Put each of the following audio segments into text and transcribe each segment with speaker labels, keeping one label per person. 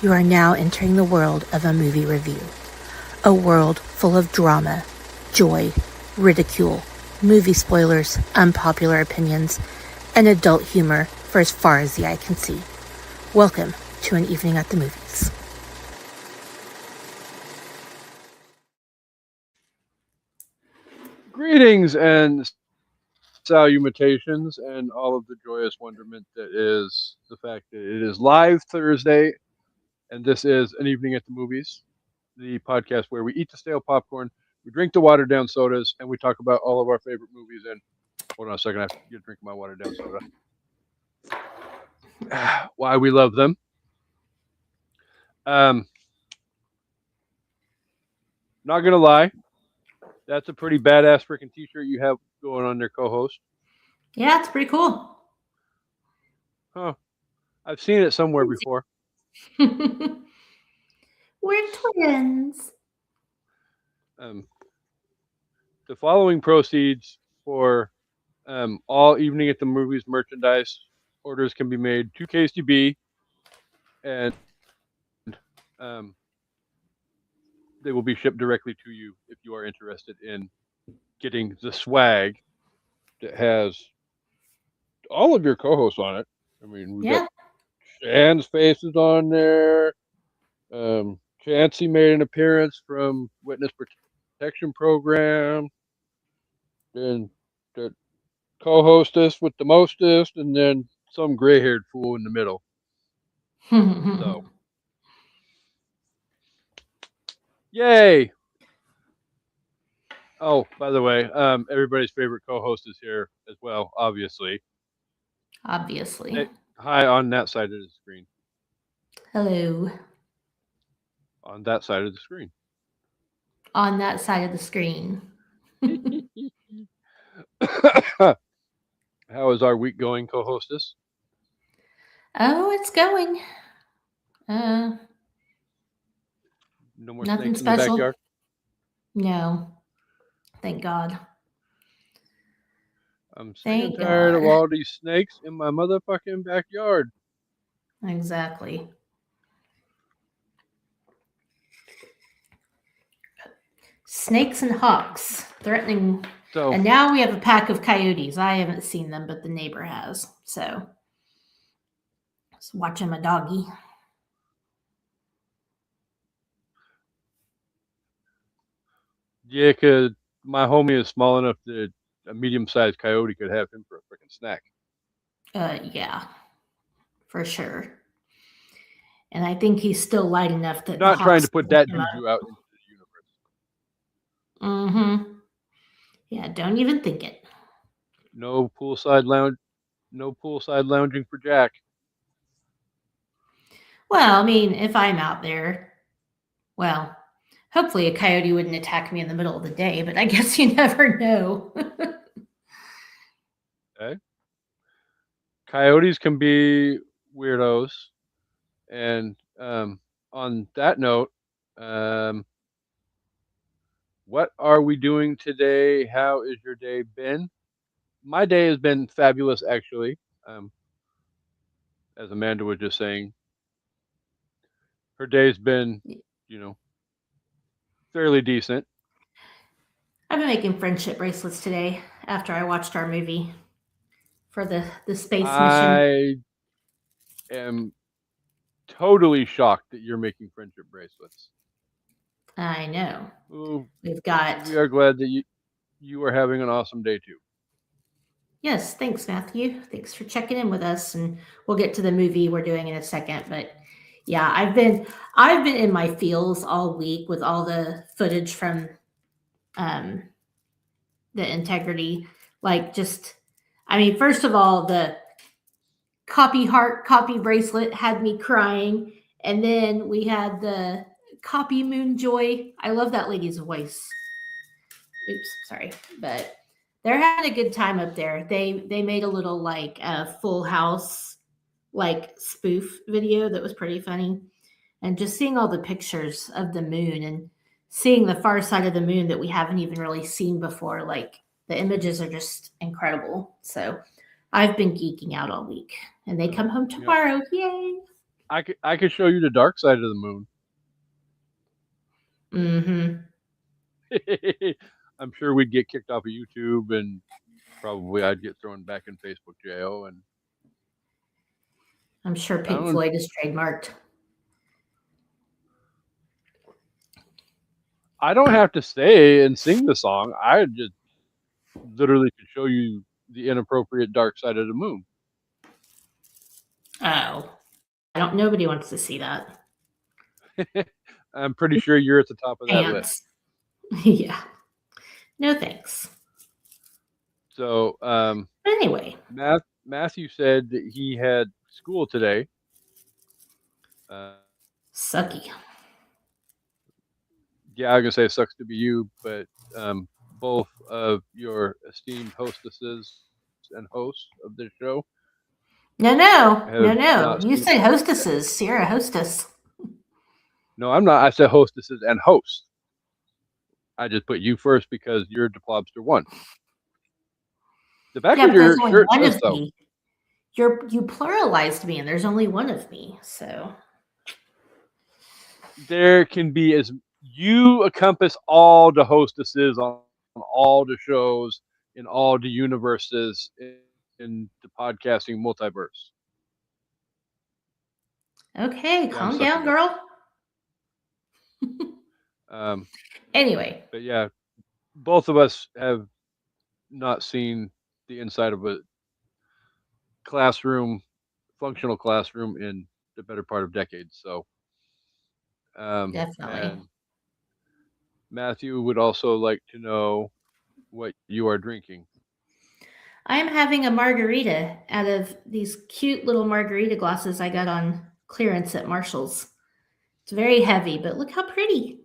Speaker 1: You are now entering the world of a movie review. A world full of drama, joy, ridicule, movie spoilers, unpopular opinions, and adult humor for as far as the eye can see. Welcome to An Evening at the Movies.
Speaker 2: Greetings and salutations and all of the joyous wonderment that is the fact that it is live Thursday and this is An Evening at the Movies, the podcast where we eat the stale popcorn, we drink the watered down sodas, and we talk about all of our favorite movies. And hold on a second, I have to get a drink of my watered down soda. Why we love them. Not gonna lie, that's a pretty badass freaking t-shirt you have going on there, co-host.
Speaker 1: Yeah, it's pretty cool.
Speaker 2: Huh. I've seen it somewhere before.
Speaker 1: We're twins.
Speaker 2: The following proceeds for all Evening at the Movies merchandise orders can be made to KCB, and they will be shipped directly to you if you are interested in getting the swag that has all of your co-hosts on it. I mean, we've got Shan's faces on there. Chancey made an appearance from Witness Protection Program. Then the co-hostess with the mostest, and then some gray-haired fool in the middle. So, yay! Oh, by the way, everybody's favorite co-host is here as well. Obviously.
Speaker 1: Obviously.
Speaker 2: Hi, on that side of the screen.
Speaker 1: Hello.
Speaker 2: On that side of the screen.
Speaker 1: On that side of the screen.
Speaker 2: How is our week going, co-hostess?
Speaker 1: Oh, it's going.
Speaker 2: No more
Speaker 1: nothing
Speaker 2: snakes
Speaker 1: special.
Speaker 2: In the backyard?
Speaker 1: No. Thank God.
Speaker 2: I'm sick and tired of all these snakes in my motherfucking backyard.
Speaker 1: Exactly. Snakes and hawks threatening. And now we have a pack of coyotes. I haven't seen them, but the neighbor has. So, just watching my doggy.
Speaker 2: Yeah, because my homie is small enough that a medium-sized coyote could have him for a freaking snack.
Speaker 1: Yeah, for sure. And I think he's still light enough that
Speaker 2: not trying to put that juju out into the
Speaker 1: universe. Mm-hmm. Yeah, don't even think it.
Speaker 2: No poolside lounging for Jack.
Speaker 1: Well, I mean, if I'm out there, well, hopefully a coyote wouldn't attack me in the middle of the day, but I guess you never know.
Speaker 2: Okay. Coyotes can be weirdos. And on that note, what are we doing today? How is your day been? My day has been fabulous, actually. As Amanda was just saying, her day's been, fairly decent.
Speaker 1: I've been making friendship bracelets today after I watched our movie for the space mission.
Speaker 2: I am totally shocked that you're making friendship bracelets.
Speaker 1: I know.
Speaker 2: Ooh,
Speaker 1: we
Speaker 2: are glad that you are having an awesome day too.
Speaker 1: Yes, thanks, Matthew. Thanks for checking in with us, and we'll get to the movie we're doing in a second. But yeah, I've been in my feels all week with all the footage from the integrity. First of all, the copy bracelet had me crying, and then we had the copy Moonjoy. I love that lady's voice. Oops, sorry, but they're having a good time up there. They made a little Full House spoof video that was pretty funny, and just seeing all the pictures of the moon and seeing the far side of the moon that we haven't even really seen before. The images are just incredible. So I've been geeking out all week, and they come home tomorrow. Yay!
Speaker 2: I could show you the dark side of the moon.
Speaker 1: Mm-hmm.
Speaker 2: I'm sure we'd get kicked off of YouTube, and probably I'd get thrown back in Facebook jail. And
Speaker 1: I'm sure
Speaker 2: I
Speaker 1: Pink
Speaker 2: don't.
Speaker 1: Floyd is trademarked.
Speaker 2: I don't have to stay and sing the song. I just literally could show you the inappropriate dark side of the moon.
Speaker 1: Oh, I don't. Nobody wants to see that.
Speaker 2: I'm pretty sure you're at the top of that list.
Speaker 1: Pants. Yeah. No thanks.
Speaker 2: So,
Speaker 1: Anyway,
Speaker 2: Matthew said that he had school today. Uh,
Speaker 1: sucky.
Speaker 2: yeah, I was gonna say it sucks to be you, but both of your esteemed hostesses and hosts of this show have
Speaker 1: No.
Speaker 2: not
Speaker 1: You
Speaker 2: seen.
Speaker 1: said hostesses. You're a hostess.
Speaker 2: No, I'm not. I said hostesses and hosts. I just put you first because you're Deplobster one. The back
Speaker 1: Yeah,
Speaker 2: of
Speaker 1: but there's
Speaker 2: your
Speaker 1: only
Speaker 2: shirt
Speaker 1: one
Speaker 2: says
Speaker 1: of
Speaker 2: so.
Speaker 1: me. You pluralized me, and there's only one of me. So
Speaker 2: There can be as you encompass all the hostesses on all the shows in all the universes in the podcasting multiverse.
Speaker 1: okay,
Speaker 2: So I'm
Speaker 1: calm down,
Speaker 2: suckable.
Speaker 1: girl.
Speaker 2: Um,
Speaker 1: Anyway,
Speaker 2: but yeah, both of us have not seen the inside of a classroom, functional classroom, in the better part of decades. So,
Speaker 1: definitely.
Speaker 2: and Matthew would also like to know what you are drinking.
Speaker 1: I'm having a margarita out of these cute little margarita glasses I got on clearance at Marshall's. It's very heavy, but look how pretty.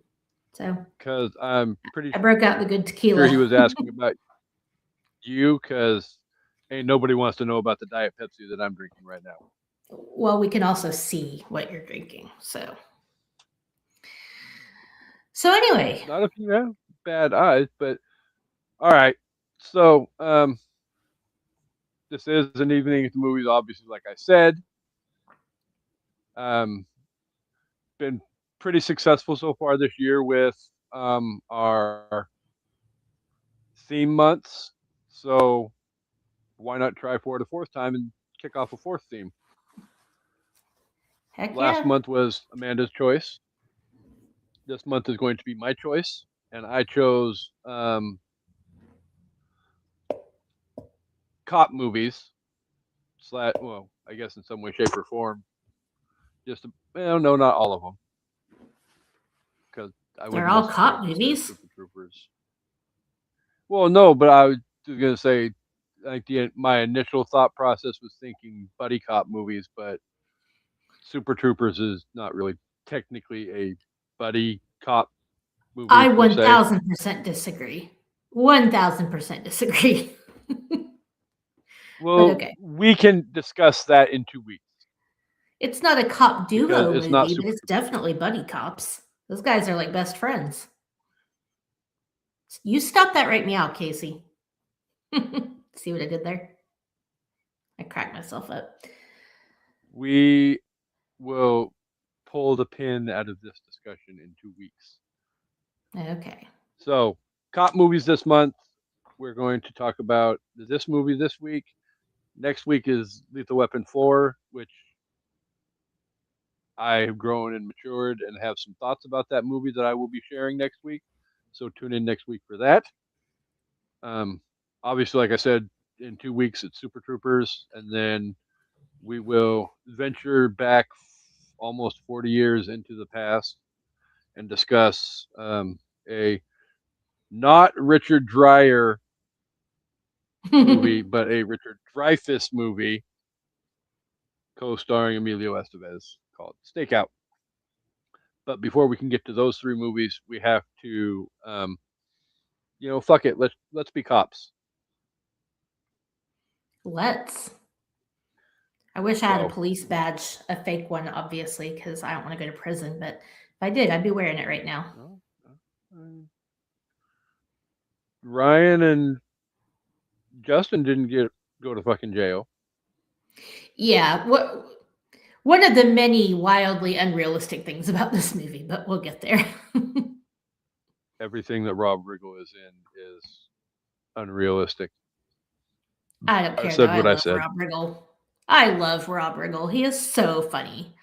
Speaker 1: So
Speaker 2: Because I'm pretty
Speaker 1: I broke out the good
Speaker 2: sure he
Speaker 1: tequila.
Speaker 2: was asking about you, because ain't nobody wants to know about the Diet Pepsi that I'm drinking right now.
Speaker 1: Well, we can also see what you're drinking. So anyway,
Speaker 2: Not if you have bad eyes, but all right. So, this is an evening at the movies, obviously, like I said. Um, been pretty successful so far this year with our theme months. So why not try for it a fourth time and kick off a fourth theme?
Speaker 1: heck
Speaker 2: Last
Speaker 1: yeah.
Speaker 2: month was Amanda's choice. This month is going to be my choice, and I chose cop movies. Well, I guess in some way, shape, or form. Just well, no, not all of them, because I
Speaker 1: They're
Speaker 2: wouldn't
Speaker 1: all
Speaker 2: necessarily
Speaker 1: cop
Speaker 2: consider
Speaker 1: movies.
Speaker 2: Super Troopers. Well, no, but I was gonna say, like my initial thought process was thinking buddy cop movies, but Super Troopers is not really technically a buddy cop movie
Speaker 1: I
Speaker 2: per se.
Speaker 1: 1000% disagree. 1000% disagree. But
Speaker 2: Well,
Speaker 1: okay.
Speaker 2: we can discuss that in 2 weeks
Speaker 1: It's not a cop
Speaker 2: because
Speaker 1: duo
Speaker 2: it's not
Speaker 1: movie, but
Speaker 2: Super
Speaker 1: it's
Speaker 2: Troopers.
Speaker 1: definitely buddy cops. Those guys are like best friends. You stop that right meow, Kasey. See what I did there? I cracked myself up.
Speaker 2: We will pull the pin out of this discussion in 2 weeks.
Speaker 1: Okay.
Speaker 2: So, cop movies this month. We're going to talk about this movie this week. Next week is Lethal Weapon 4, which I have grown and matured and have some thoughts about that movie that I will be sharing next week. So tune in next week for that. Um, Obviously, like I said, in 2 weeks it's Super Troopers, and then we will venture back almost 40 years into the past and discuss a not Richard Dryer movie, but a Richard Dreyfuss movie co-starring Emilio Estevez called Stakeout. But before we can get to those three movies, we have to, fuck it. Let's be cops.
Speaker 1: Let's. I wish I had a
Speaker 2: So
Speaker 1: police badge, a fake one, obviously, because I don't want to go to prison. But if I did, I'd be wearing it right now.
Speaker 2: Ryan and Justin didn't go to fucking jail.
Speaker 1: Yeah. one of the many wildly unrealistic things about this movie, but we'll get there.
Speaker 2: Everything that Rob Riggle is in is unrealistic.
Speaker 1: I don't
Speaker 2: I
Speaker 1: care though.
Speaker 2: said
Speaker 1: I
Speaker 2: what I
Speaker 1: love
Speaker 2: said.
Speaker 1: Rob Riggle. I love Rob Riggle. He is so funny.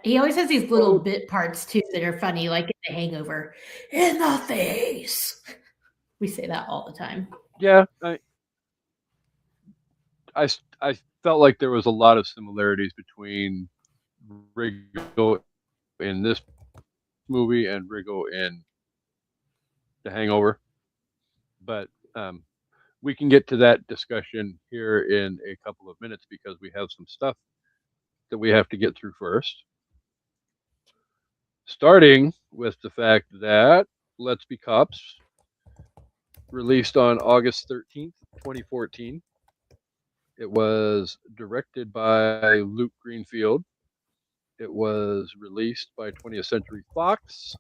Speaker 1: He always has these little
Speaker 2: Oh,
Speaker 1: bit parts too that are funny, like in The Hangover. In the face. We say that all the time.
Speaker 2: yeah. I felt like there was a lot of similarities between Riggle in this movie and Riggle in The Hangover, but we can get to that discussion here in a couple of minutes because we have some stuff that we have to get through first. Starting with the fact that Let's Be Cops released on August 13th, 2014. It was directed by Luke Greenfield. It was released by 20th Century Fox.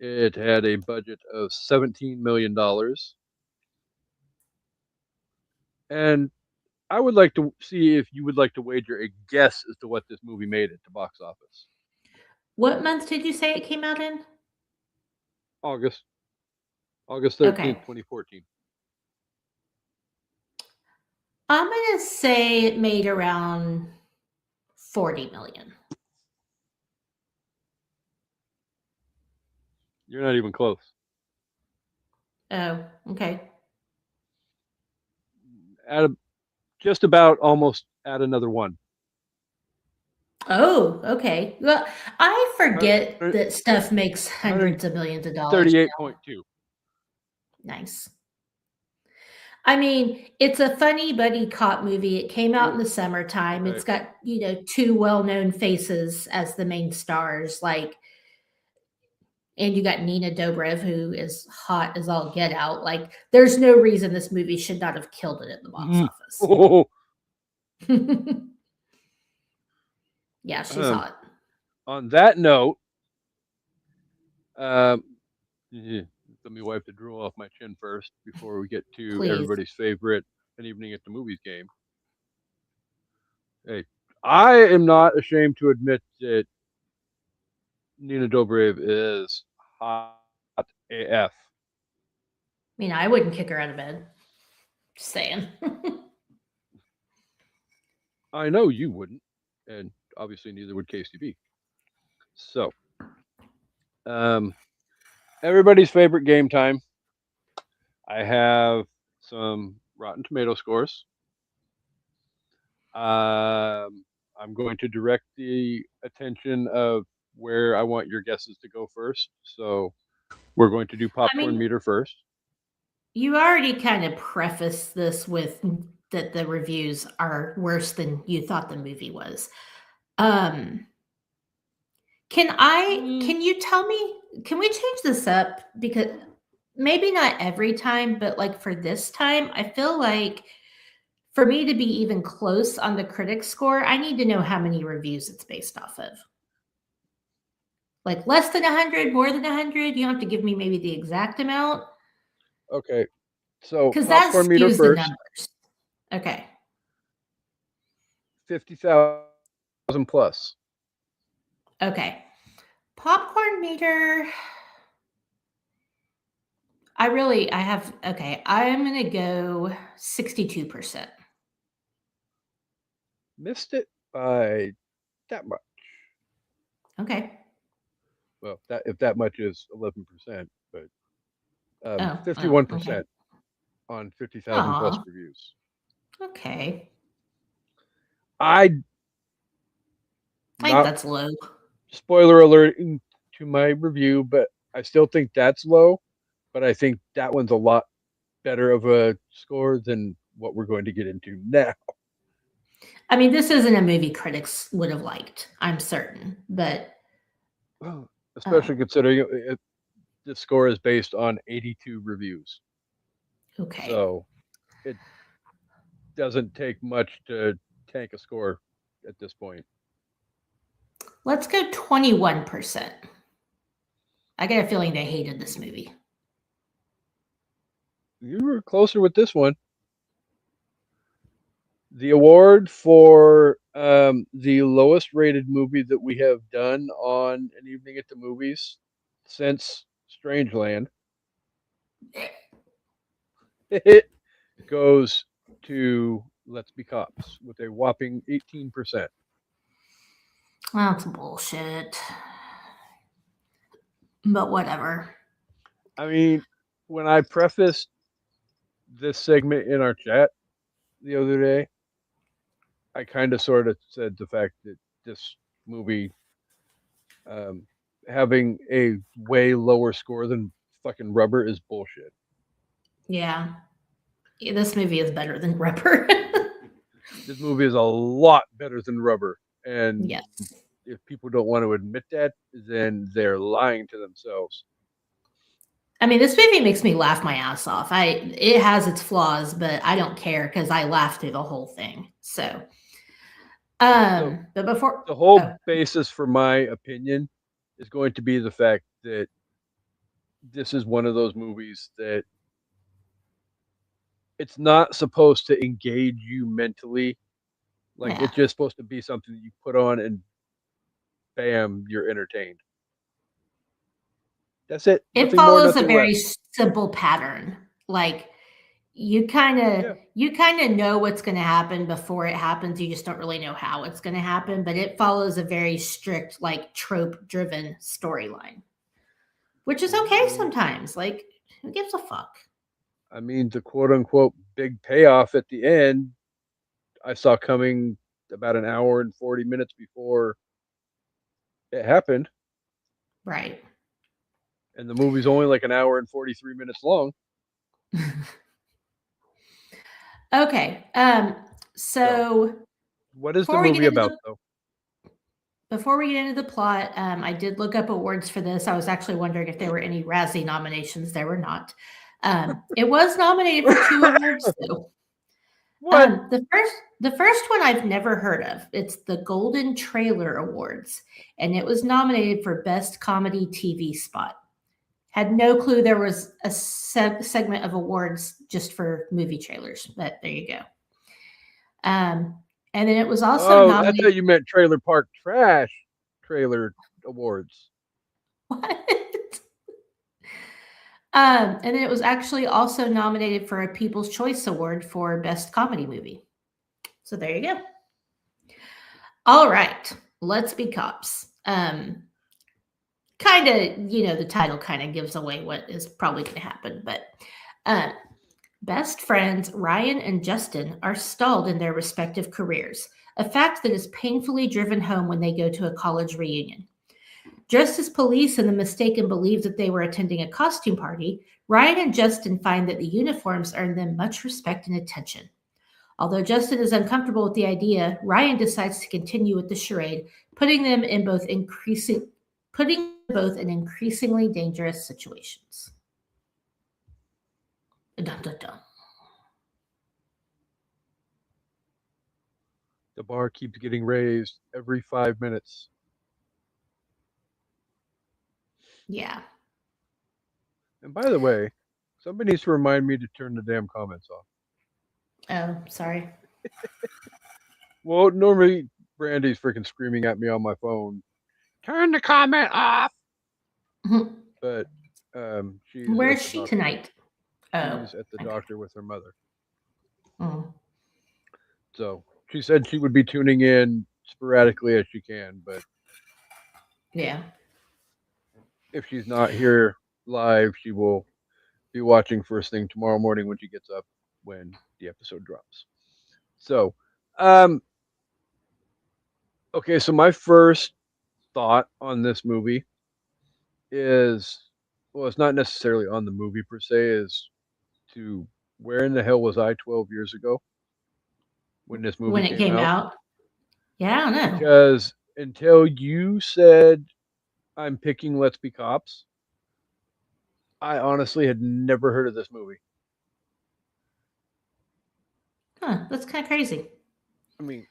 Speaker 2: It had a budget of $17 million. And I would like to see if you would like to wager a guess as to what this movie made at the box office.
Speaker 1: What month did you say it came out in?
Speaker 2: August. August 13th,
Speaker 1: Okay.
Speaker 2: 2014.
Speaker 1: I'm going to say it made around 40 million.
Speaker 2: You're not even close.
Speaker 1: Oh, okay.
Speaker 2: Just about almost add another one.
Speaker 1: Oh, okay. Well, I forget that stuff makes hundreds of millions of dollars now.
Speaker 2: 138.2.
Speaker 1: Nice. I mean, it's a funny buddy cop movie. It came out in the summertime.
Speaker 2: Right.
Speaker 1: It's got, two well-known faces as the main stars, and you got Nina Dobrev, who is hot as all get out. Like, there's no reason this movie should not have killed it at the box office.
Speaker 2: Oh,
Speaker 1: Yeah, she's hot.
Speaker 2: on that note, let me wipe the drool off my chin first before we get to
Speaker 1: Please.
Speaker 2: everybody's favorite An Evening at the Movies game. Hey, I am not ashamed to admit that Nina Dobrev is hot AF.
Speaker 1: I mean, I wouldn't kick her out of bed. Just saying.
Speaker 2: I know you wouldn't, and obviously neither would Kasey B. So, everybody's favorite game time. I have some Rotten Tomato scores. I'm going to direct the attention of where I want your guesses to go first. So we're going to do popcorn meter first.
Speaker 1: You already kind of prefaced this with that the reviews are worse than you thought the movie was. Can you tell me, can we change this up? Because maybe not every time, but like for this time, I feel like for me to be even close on the critic score, I need to know how many reviews it's based off of. Like less than 100, more than 100? You don't have to give me maybe the exact amount.
Speaker 2: Okay. So
Speaker 1: because that
Speaker 2: popcorn meter
Speaker 1: skews the
Speaker 2: first.
Speaker 1: numbers. Okay.
Speaker 2: 50,000 plus.
Speaker 1: Okay. Popcorn meter. Okay. I'm going to go 62%.
Speaker 2: Missed it by that much.
Speaker 1: Okay.
Speaker 2: Well, if that much is 11%, but
Speaker 1: 51%
Speaker 2: on 50,000 plus reviews.
Speaker 1: Okay.
Speaker 2: I
Speaker 1: think that's low.
Speaker 2: Spoiler alert to my review, but I still think that's low. But I think that one's a lot better of a score than what we're going to get into now.
Speaker 1: I mean, this isn't a movie critics would have liked, I'm certain, but
Speaker 2: especially considering the score is based on 82 reviews.
Speaker 1: Okay.
Speaker 2: So it doesn't take much to tank a score at this point.
Speaker 1: Let's go 21%. I got a feeling they hated this movie.
Speaker 2: You were closer with this one. The award for The lowest rated movie that we have done on an evening at the movies since Strangeland, it goes to Let's Be Cops with a whopping 18%.
Speaker 1: That's bullshit. But whatever.
Speaker 2: I mean, when I prefaced this segment in our chat the other day, I kind of sort of said the fact that this movie um, having a way lower score than fucking Rubber is bullshit.
Speaker 1: Yeah. This movie is better than Rubber.
Speaker 2: This movie is a lot better than Rubber, and
Speaker 1: Yes.
Speaker 2: if people don't want to admit that, then they're lying to themselves.
Speaker 1: I mean, this movie makes me laugh my ass off. It has its flaws, but I don't care because I laughed through the whole thing. So, but before,
Speaker 2: The whole
Speaker 1: oh,
Speaker 2: basis for my opinion is going to be the fact that this is one of those movies that it's not supposed to engage you mentally. Like
Speaker 1: yeah,
Speaker 2: it's just supposed to be something that you put on and bam, you're entertained. That's it.
Speaker 1: it
Speaker 2: Nothing more,
Speaker 1: follows a
Speaker 2: nothing less.
Speaker 1: very simple pattern. Like you kind of
Speaker 2: Yeah.
Speaker 1: you kind of know what's going to happen before it happens. You just don't really know how it's going to happen, but it follows a very strict, like trope driven storyline, which is okay sometimes. Like, who gives a fuck?
Speaker 2: I mean, the quote unquote big payoff at the end, I saw coming about an hour and 40 minutes before it happened.
Speaker 1: Right.
Speaker 2: And the movie's only like an hour and 43 minutes long.
Speaker 1: Okay.
Speaker 2: So,
Speaker 1: So
Speaker 2: what is the
Speaker 1: before we get
Speaker 2: movie
Speaker 1: into
Speaker 2: about,
Speaker 1: the
Speaker 2: though?
Speaker 1: before we get into the plot, I did look up awards for this. I was actually wondering if there were any Razzie nominations. There were not. It was nominated for 2 awards, though.
Speaker 2: What?
Speaker 1: The first one I've never heard of. It's the Golden Trailer Awards, and it was nominated for Best Comedy TV Spot. Had no clue there was a segment of awards just for movie trailers, but there you go. And then it was also
Speaker 2: Oh, I
Speaker 1: nominated.
Speaker 2: thought you meant Trailer Park Trash Trailer Awards.
Speaker 1: What? And then it was actually also nominated for a People's Choice Award for Best Comedy Movie. So there you go. All right, Let's Be Cops. Kind of, the title kind of gives away what is probably going to happen, but best friends Ryan and Justin are stalled in their respective careers, a fact that is painfully driven home when they go to a college reunion. Dressed as police in the mistaken belief that they were attending a costume party, Ryan and Justin find that the uniforms earn them much respect and attention. Although Justin is uncomfortable with the idea, Ryan decides to continue with the charade, putting them both in increasingly dangerous situations. Dun, dun, dun.
Speaker 2: The bar keeps getting raised every 5 minutes.
Speaker 1: Yeah.
Speaker 2: And by the way, somebody needs to remind me to turn the damn comments off.
Speaker 1: Oh, sorry.
Speaker 2: Well, normally Brandy's freaking screaming at me on my phone, turn the comment off. But she's
Speaker 1: Where
Speaker 2: at
Speaker 1: is
Speaker 2: the
Speaker 1: she
Speaker 2: doctor.
Speaker 1: tonight? Oh,
Speaker 2: She's at the
Speaker 1: okay.
Speaker 2: doctor with her mother.
Speaker 1: Mm.
Speaker 2: So she said she would be tuning in sporadically as she can, but
Speaker 1: Yeah.
Speaker 2: if she's not here live, she will be watching first thing tomorrow morning when she gets up when the episode drops. So, okay, so my first thought on this movie is, well, it's not necessarily on the movie per se, is to where in the hell was I 12 years ago when this movie
Speaker 1: When it
Speaker 2: came
Speaker 1: came
Speaker 2: out?
Speaker 1: out? Yeah, I don't know.
Speaker 2: Because until you said I'm picking Let's Be Cops, I honestly had never heard of this movie.
Speaker 1: Huh, that's kind of crazy.
Speaker 2: I mean,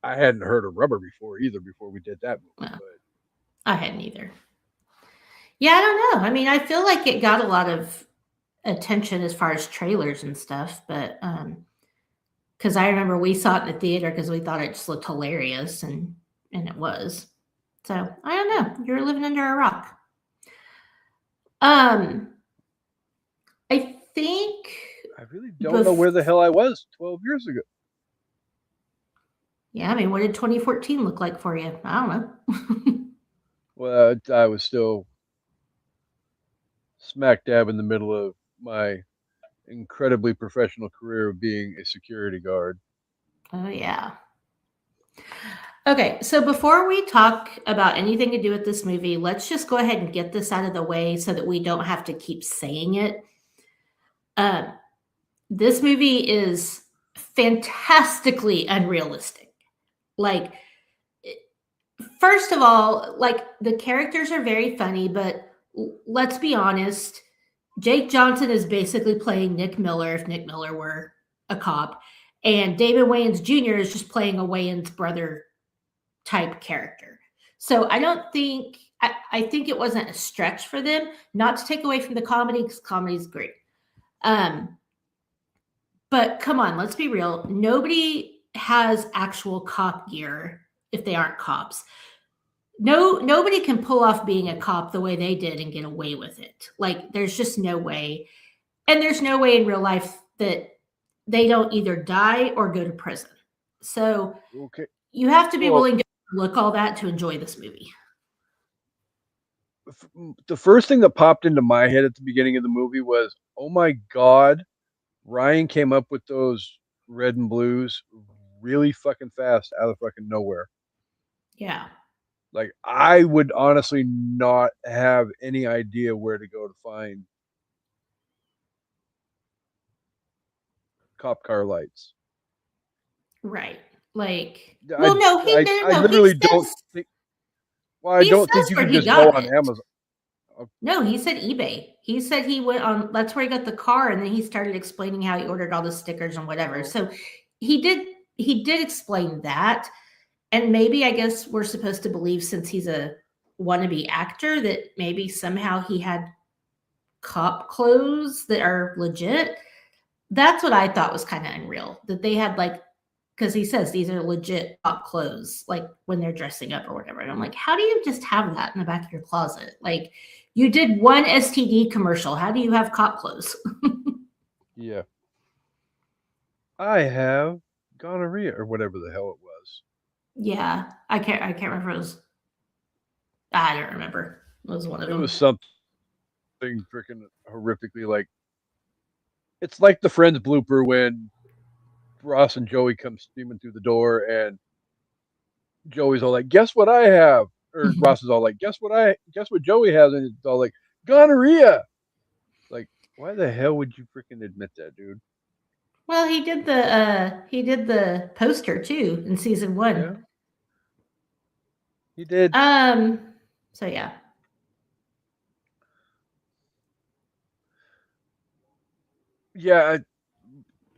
Speaker 2: I hadn't heard of Rubber before either before we did that movie,
Speaker 1: Well,
Speaker 2: but
Speaker 1: I hadn't either. Yeah, I don't know. I mean, I feel like it got a lot of attention as far as trailers and stuff, but because I remember we saw it in the theater because we thought it just looked hilarious, and it was. So I don't know. You're living under a rock. Um, I think
Speaker 2: I really don't know where the hell I was 12 years ago.
Speaker 1: Yeah, I mean, what did 2014 look like for you? I don't know.
Speaker 2: Well, I was still smack dab in the middle of my incredibly professional career of being a security guard.
Speaker 1: Oh, yeah. Okay, so before we talk about anything to do with this movie, let's just go ahead and get this out of the way so that we don't have to keep saying it. Um, this movie is fantastically unrealistic. Like, first of all, like the characters are very funny, but let's be honest, Jake Johnson is basically playing Nick Miller if Nick Miller were a cop, and David Wayans Jr. is just playing a Wayans brother type character. So I don't think I think it wasn't a stretch for them, not to take away from the comedy because comedy is great. But come on, let's be real. Nobody has actual cop gear if they aren't cops. Nobody can pull off being a cop the way they did and get away with it. Like there's just no way. And there's no way in real life that they don't either die or go to prison. So
Speaker 2: Okay.
Speaker 1: you have to be willing to look all that to enjoy this movie.
Speaker 2: The first thing that popped into my head at the beginning of the movie was, oh my God, Ryan came up with those red and blues really fucking fast out of fucking nowhere.
Speaker 1: Yeah.
Speaker 2: Like, I would honestly not have any idea where to go to find cop car lights.
Speaker 1: Right. Like, well, no,
Speaker 2: I literally don't think. Well, I don't think you can just go on Amazon.
Speaker 1: No, he said eBay. He said he went on. That's where he got the car, and then he started explaining how he ordered all the stickers and whatever. So he did explain that, and maybe I guess we're supposed to believe since he's a wannabe actor that maybe somehow he had cop clothes that are legit. That's what I thought was kind of unreal that they had like because he says these are legit cop clothes, like when they're dressing up or whatever. And I'm like, how do you just have that in the back of your closet? Like, you did one STD commercial. How do you have cop clothes?
Speaker 2: Yeah. I have gonorrhea or whatever the hell it was.
Speaker 1: Yeah, I can't remember. It was. I don't remember. It was one of them.
Speaker 2: It was something freaking horrifically like. It's like the Friends blooper when Ross and Joey come steaming through the door, and Joey's all like, "Guess what I have?" Or Ross is all like, "Guess what Joey has?" And it's all like, "Gonorrhea." Like, why the hell would you freaking admit that, dude?
Speaker 1: Well, he did the poster too in season 1.
Speaker 2: Yeah, he did.
Speaker 1: So yeah.
Speaker 2: Yeah,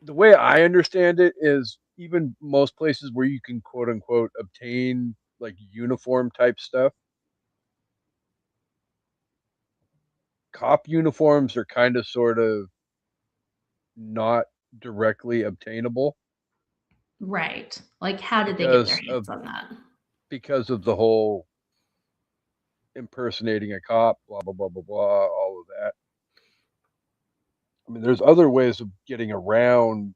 Speaker 2: the way I understand it is even most places where you can quote unquote obtain like uniform type stuff, cop uniforms are kind of sort of not directly obtainable.
Speaker 1: Right. Like, how did they get their hands on that?
Speaker 2: Because of the whole impersonating a cop, blah blah blah blah blah, all of that. I mean, there's other ways of getting around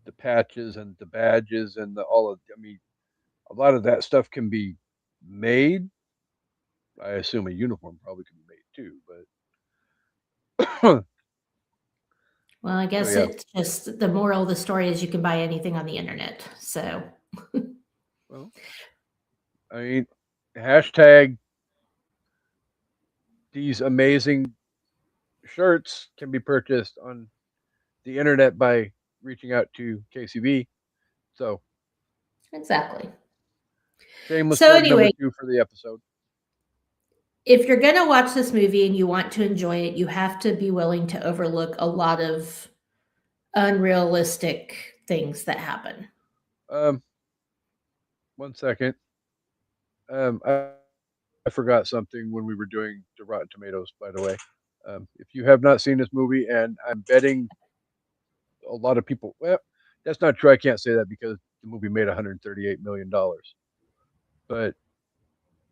Speaker 2: the patches and the badges and all of. I mean, a lot of that stuff can be made. I assume a uniform probably can be made too, but
Speaker 1: well, I guess it's just the moral of the story is you can buy anything on the internet. So,
Speaker 2: well, I mean, hashtag these amazing shirts can be purchased on the internet by reaching out to KCB. So,
Speaker 1: exactly.
Speaker 2: Shameless plug number 2 for the episode.
Speaker 1: If you're going to watch this movie and you want to enjoy it, you have to be willing to overlook a lot of unrealistic things that happen.
Speaker 2: 1 second. I forgot something when we were doing the Rotten Tomatoes, by the way. If you have not seen this movie, and I'm betting a lot of people, well, That's not true. I can't say that because the movie made $138 million. But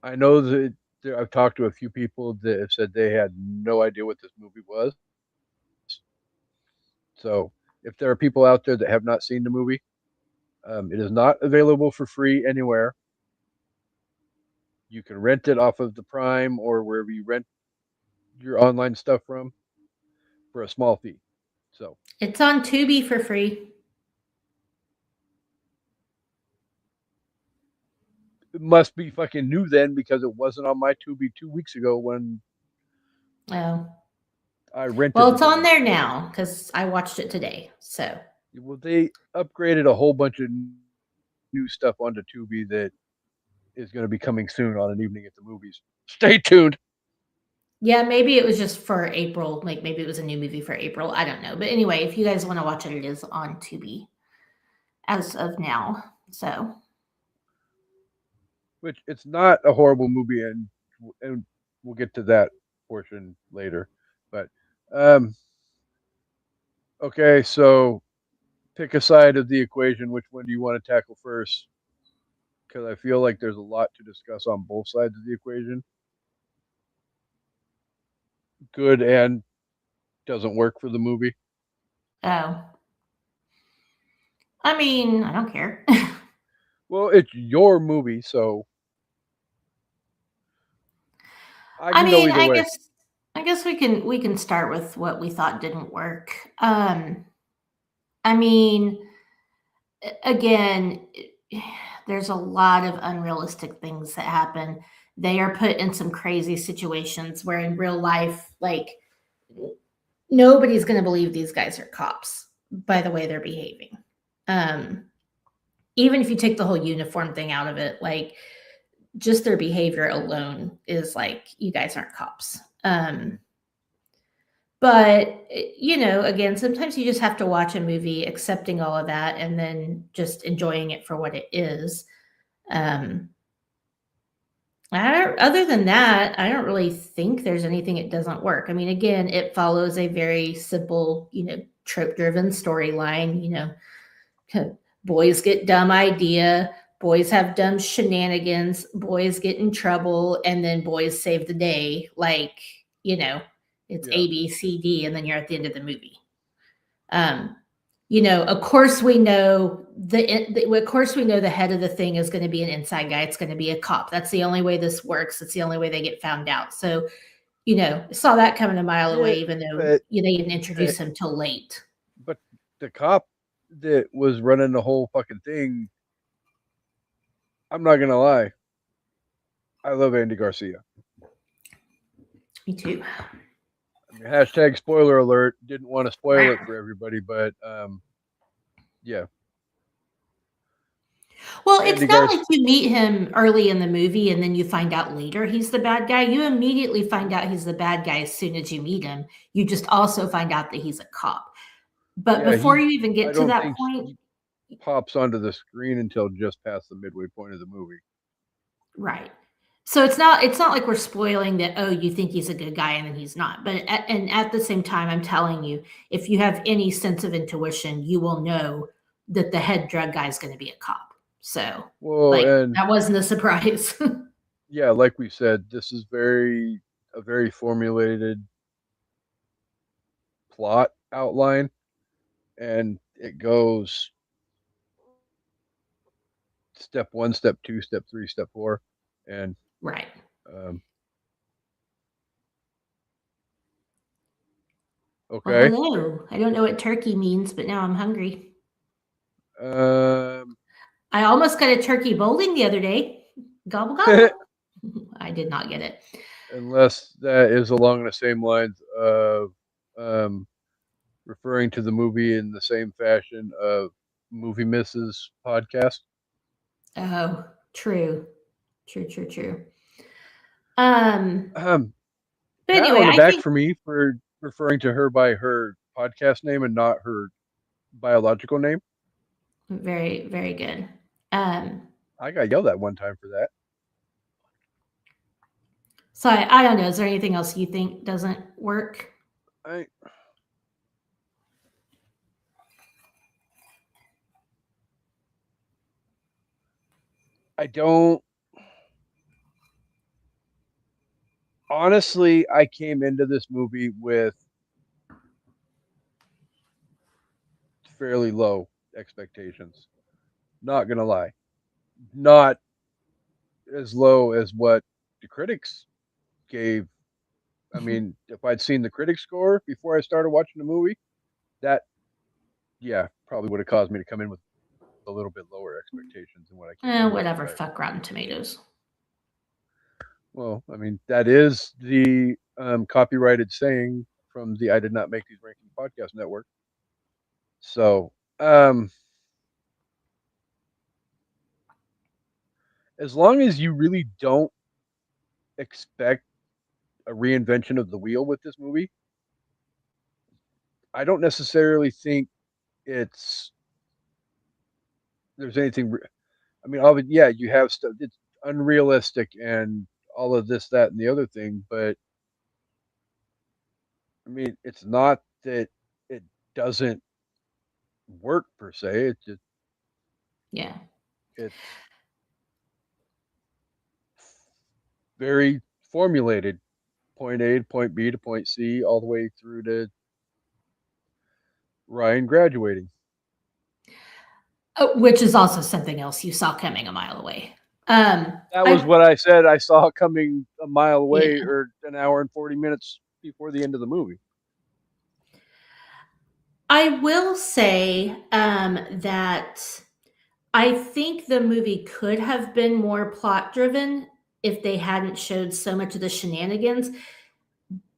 Speaker 2: I know that I've talked to a few people that have said they had no idea what this movie was. So if there are people out there that have not seen the movie, it is not available for free anywhere. You can rent it off of the Prime or wherever you rent your online stuff from for a small fee. So
Speaker 1: It's on Tubi for free.
Speaker 2: it must be fucking new then because it wasn't on my Tubi 2 weeks ago when
Speaker 1: Oh.
Speaker 2: I rented
Speaker 1: Well,
Speaker 2: the
Speaker 1: it's on
Speaker 2: damn
Speaker 1: there
Speaker 2: thing.
Speaker 1: now because I watched it today. So
Speaker 2: Well, they upgraded a whole bunch of new stuff onto Tubi that is going to be coming soon on an evening at the movies. Stay tuned.
Speaker 1: yeah, maybe it was just for April. Like maybe it was a new movie for April. I don't know. But anyway, if you guys want to watch it, it is on Tubi as of now. So
Speaker 2: Which it's not a horrible movie, and we'll get to that portion later. But um, okay, so pick a side of the equation. Which one do you want to tackle first? Because I feel like there's a lot to discuss on both sides of the equation. Good and doesn't work for the movie.
Speaker 1: oh, I mean, I don't care.
Speaker 2: Well, it's your movie, so I
Speaker 1: I
Speaker 2: can go
Speaker 1: mean,
Speaker 2: either way.
Speaker 1: I guess we can start with what we thought didn't work. I mean, again, there's a lot of unrealistic things that happen. They are put in some crazy situations where in real life, like nobody's going to believe these guys are cops by the way they're behaving. Um, Even if you take the whole uniform thing out of it, like just their behavior alone is like, you guys aren't cops. But again, sometimes you just have to watch a movie accepting all of that and then just enjoying it for what it is. Um, other than that, I don't really think there's anything it doesn't work. I mean, again, it follows a very simple, trope driven storyline. Boys get dumb idea, boys have dumb shenanigans, boys get in trouble, and then boys save the day. Like, it's
Speaker 2: Yeah.
Speaker 1: A, B, C, D, and then you're at the end of the movie. Um, of course we know of course we know the head of the thing is going to be an inside guy. It's going to be a cop. That's the only way this works. It's the only way they get found out. So, saw that coming a mile
Speaker 2: Yeah,
Speaker 1: away, even though
Speaker 2: but
Speaker 1: they didn't
Speaker 2: uh,
Speaker 1: introduce him till late.
Speaker 2: but the cop that was running the whole fucking thing, I'm not gonna lie, I love Andy Garcia.
Speaker 1: Me too.
Speaker 2: I mean, hashtag spoiler alert. Didn't want to spoil it for everybody, but yeah,
Speaker 1: Well, it's
Speaker 2: Andy
Speaker 1: not
Speaker 2: Garcia.
Speaker 1: like you meet him early in the movie and then you find out later he's the bad guy. You immediately find out he's the bad guy as soon as you meet him. You just also find out that he's a cop. But
Speaker 2: Yeah,
Speaker 1: before
Speaker 2: he.
Speaker 1: you even
Speaker 2: I
Speaker 1: get to
Speaker 2: don't
Speaker 1: that
Speaker 2: think
Speaker 1: point,
Speaker 2: he pops onto the screen until just past the midway point of the movie.
Speaker 1: right. So it's not like we're spoiling that, oh, you think he's a good guy and then he's not. But at the same time, I'm telling you, if you have any sense of intuition, you will know that the head drug guy is going to be a cop. So
Speaker 2: Well,
Speaker 1: like
Speaker 2: and
Speaker 1: that wasn't a surprise.
Speaker 2: yeah, like we said, this is a very formulated plot outline, and it goes step one, step two, step three, step four, and
Speaker 1: Right.
Speaker 2: um,
Speaker 1: Well,
Speaker 2: okay.
Speaker 1: hello. I don't know what turkey means, but now I'm hungry.
Speaker 2: Um,
Speaker 1: I almost got a turkey bowling the other day. Gobble gobble. I did not get it.
Speaker 2: unless that is along the same lines of um, referring to the movie in the same fashion of Movie Misses podcast.
Speaker 1: Oh, true. True, true, true. Um,
Speaker 2: Um,
Speaker 1: but
Speaker 2: Pat
Speaker 1: anyway,
Speaker 2: on the
Speaker 1: I
Speaker 2: back
Speaker 1: think
Speaker 2: for me for referring to her by her podcast name and not her biological name.
Speaker 1: very, very good. Um,
Speaker 2: I got yelled at one time for that.
Speaker 1: so I don't know. Is there anything else you think doesn't work?
Speaker 2: I I don't. Honestly, I came into this movie with fairly low expectations. Not gonna lie, not as low as what the critics gave. I mean, if I'd seen the critic score before I started watching the movie, that yeah probably would have caused me to come in with a little bit lower expectations than what I came in with.
Speaker 1: Whatever.
Speaker 2: But
Speaker 1: Fuck Rotten Tomatoes.
Speaker 2: well, I mean, that is the copyrighted saying from the I Did Not Make These Rankings podcast network. So, as long as you really don't expect a reinvention of the wheel with this movie, I don't necessarily think it's there's anything. I mean, yeah, you have stuff. It's unrealistic and all of this, that, and the other thing. But I mean, it's not that it doesn't work per se. It's just
Speaker 1: Yeah.
Speaker 2: it's very formulated. Point A to point B to point C, all the way through to Ryan graduating.
Speaker 1: Which is also something else you saw coming a mile away.
Speaker 2: That was what I said. I saw it coming a mile away,
Speaker 1: Yeah.
Speaker 2: or an hour and 40 minutes before the end of the movie.
Speaker 1: I will say that I think the movie could have been more plot driven if they hadn't showed so much of the shenanigans.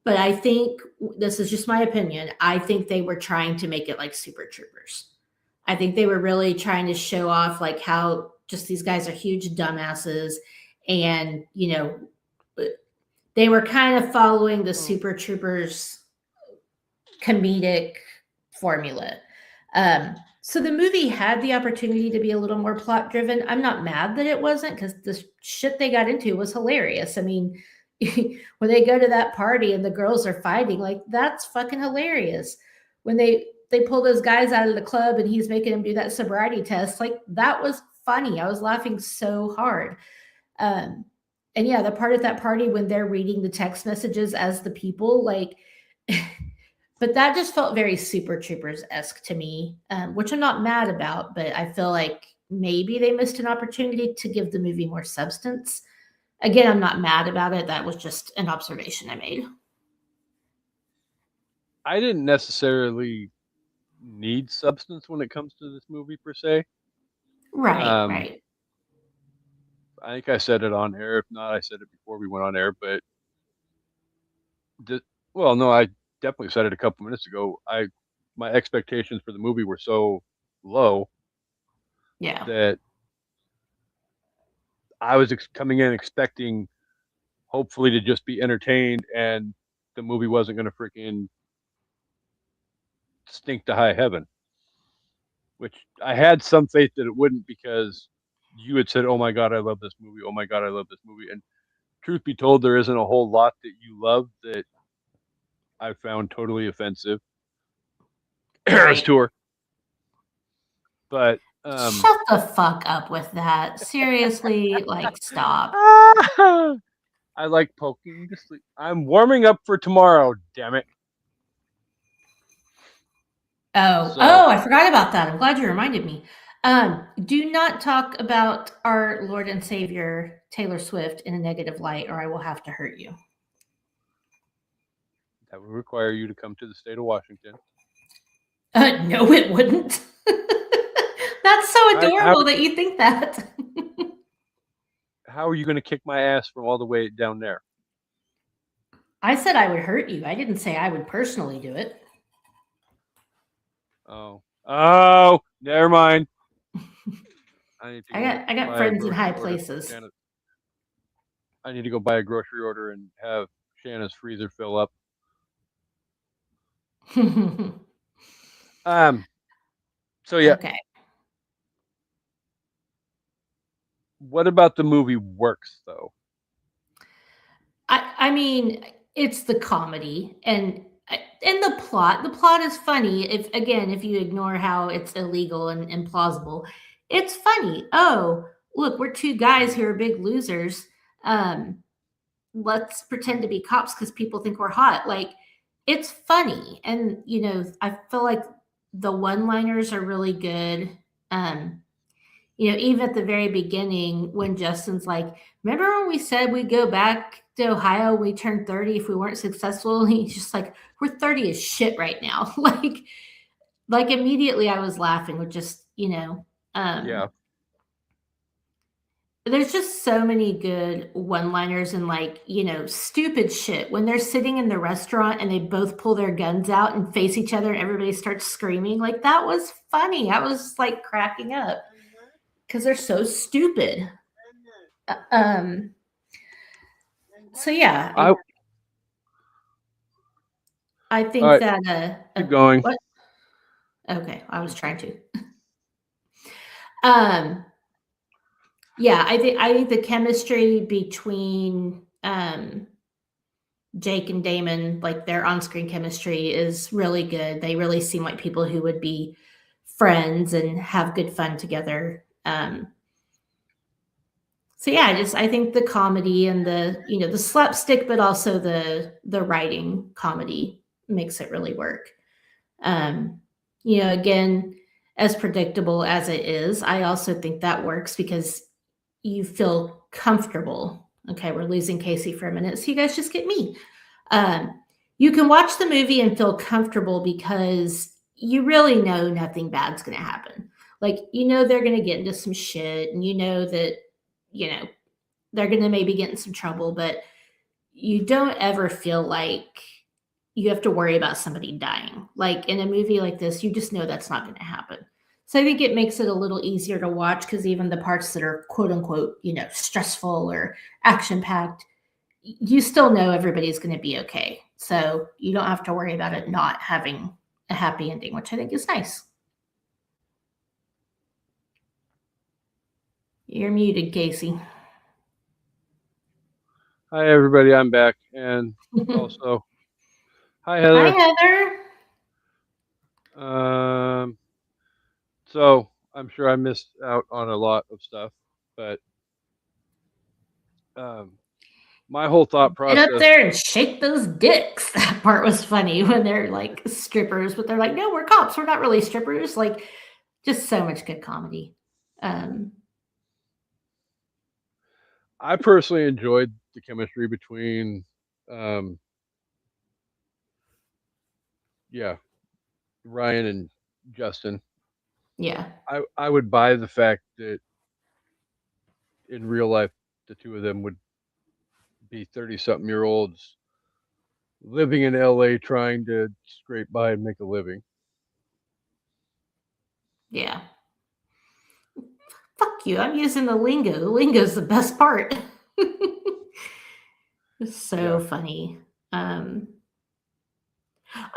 Speaker 1: But I think this is just my opinion. I think they were trying to make it like Super Troopers. I think they were really trying to show off like how just these guys are huge dumbasses, and they were kind of following the Super Troopers comedic formula. So the movie had the opportunity to be a little more plot driven. I'm not mad that it wasn't, because the shit they got into was hilarious. I mean, when they go to that party and the girls are fighting, like that's fucking hilarious. When they pull those guys out of the club and he's making them do that sobriety test, like that was funny. I was laughing so hard. And yeah, the part at that party when they're reading the text messages as the people, like but that just felt very Super Troopers-esque to me, which I'm not mad about, but I feel like maybe they missed an opportunity to give the movie more substance. Again, I'm not mad about it. That was just an observation I made.
Speaker 2: I didn't necessarily need substance when it comes to this movie per se.
Speaker 1: Right.
Speaker 2: I think I said it on air. If not, I said it before we went on air. But well, no, I definitely said it a couple minutes ago. My expectations for the movie were so low
Speaker 1: Yeah.
Speaker 2: that I was coming in expecting, hopefully, to just be entertained, and the movie wasn't going to freaking stink to high heaven. Which I had some faith that it wouldn't, because you had said, "Oh my god, I love this movie. Oh my god, I love this movie." And truth be told, there isn't a whole lot that you love that I found totally offensive. Eras
Speaker 1: Right.
Speaker 2: Tour, but
Speaker 1: Shut the fuck up with that. Seriously, like stop.
Speaker 2: I like poking to sleep. I'm warming up for tomorrow. Damn it!
Speaker 1: Oh, I forgot about that. I'm glad you reminded me. Do not talk about our Lord and Savior Taylor Swift in a negative light, or I will have to hurt you.
Speaker 2: That would require you to come to the state of Washington.
Speaker 1: No, it wouldn't. That's so adorable that you think that.
Speaker 2: How are you going to kick my ass from all the way down there?
Speaker 1: I said I would hurt you. I didn't say I would personally do it.
Speaker 2: Oh, never mind. I
Speaker 1: got friends in high places.
Speaker 2: I need to go buy a grocery order and have Shanna's freezer fill up. So yeah.
Speaker 1: Okay.
Speaker 2: What about the movie works though?
Speaker 1: I mean, it's the comedy and the plot. The plot is funny. If you ignore how it's illegal and implausible, it's funny. Oh, look, we're two guys who are big losers. Um, let's pretend to be cops because people think we're hot. Like, it's funny. And, I feel like the one liners are really good. Um, even at the very beginning when Justin's like, remember when we said we'd go back to Ohio when we turned 30 if we weren't successful? And he's just like, we're 30 as shit right now. like immediately I was laughing with just,
Speaker 2: Yeah.
Speaker 1: there's just so many good one-liners and stupid shit when they're sitting in the restaurant and they both pull their guns out and face each other and everybody starts screaming. Like, that was funny. I was like cracking up because they're so stupid. Um so yeah, I
Speaker 2: All
Speaker 1: think
Speaker 2: right,
Speaker 1: that
Speaker 2: keep going.
Speaker 1: what? Okay, I was trying to. um yeah, I think the chemistry between Jake and Damon, like their on-screen chemistry is really good. They really seem like people who would be friends and have good fun together. So yeah, I think the comedy and the slapstick, but also the writing comedy makes it really work. Um, again, as predictable as it is, I also think that works because you feel comfortable. Okay, we're losing Kasey for a minute, so you guys just get me. Um, you can watch the movie and feel comfortable because you really know nothing bad's going to happen. Like, they're going to get into some shit, and that, you know, they're going to maybe get in some trouble, but you don't ever feel like you have to worry about somebody dying. Like in a movie like this, you just know that's not going to happen. So I think it makes it a little easier to watch because even the parts that are quote unquote, stressful or action packed, you still know everybody's going to be okay. So you don't have to worry about it not having a happy ending, which I think is nice. You're muted, Kasey.
Speaker 2: Hi, everybody. I'm back. And also, hi,
Speaker 1: Hi,
Speaker 2: Heather.
Speaker 1: Heather.
Speaker 2: So I'm sure I missed out on a lot of stuff, but um, my whole thought
Speaker 1: Get up
Speaker 2: process.
Speaker 1: there and shake those dicks. That part was funny when they're like strippers, but they're like, no, we're cops. We're not really strippers. Like, just so much good comedy. Um,
Speaker 2: I personally enjoyed the chemistry between, um, yeah, Ryan and Justin.
Speaker 1: yeah,
Speaker 2: I would buy the fact that in real life the two of them would be 30-something-year-olds living in LA trying to scrape by and make a living.
Speaker 1: yeah. Fuck you. I'm using the lingo. The lingo's the best part. It's so
Speaker 2: Yeah.
Speaker 1: funny.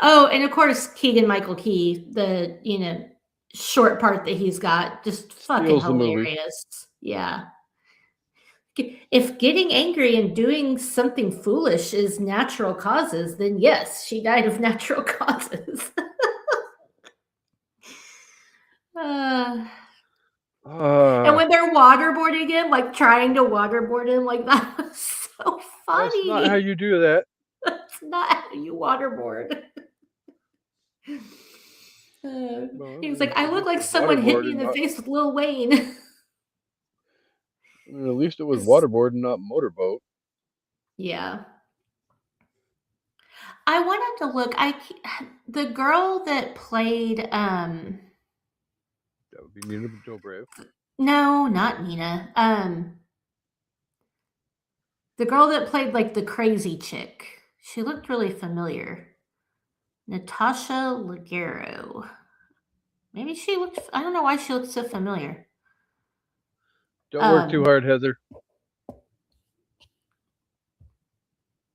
Speaker 1: Oh, and of course, Keegan Michael Key, the short part that he's got, just fucking
Speaker 2: Steals the movie.
Speaker 1: hilarious. Yeah. If getting angry and doing something foolish is natural causes, then yes, she died of natural causes. uh, and
Speaker 2: Uh,
Speaker 1: when they're waterboarding him, like trying to waterboard him, like that was so
Speaker 2: that's not how
Speaker 1: funny.
Speaker 2: you do that.
Speaker 1: That's not how you waterboard.
Speaker 2: Well,
Speaker 1: He was like, I
Speaker 2: at
Speaker 1: look
Speaker 2: least
Speaker 1: like
Speaker 2: it was
Speaker 1: someone hit
Speaker 2: waterboard
Speaker 1: me in
Speaker 2: and
Speaker 1: the
Speaker 2: not.
Speaker 1: face with Lil Wayne.
Speaker 2: I mean, at least it was
Speaker 1: It's-
Speaker 2: waterboard and not motorboat.
Speaker 1: yeah. I wanted to look. The girl that played
Speaker 2: That would be Nina Dobrev.
Speaker 1: no, not Nina. The girl that played like the crazy chick. She looked really familiar. Natasha Leggero. Maybe she looked. I don't know why she looked so familiar.
Speaker 2: Don't work too
Speaker 1: Um.
Speaker 2: hard, Heather.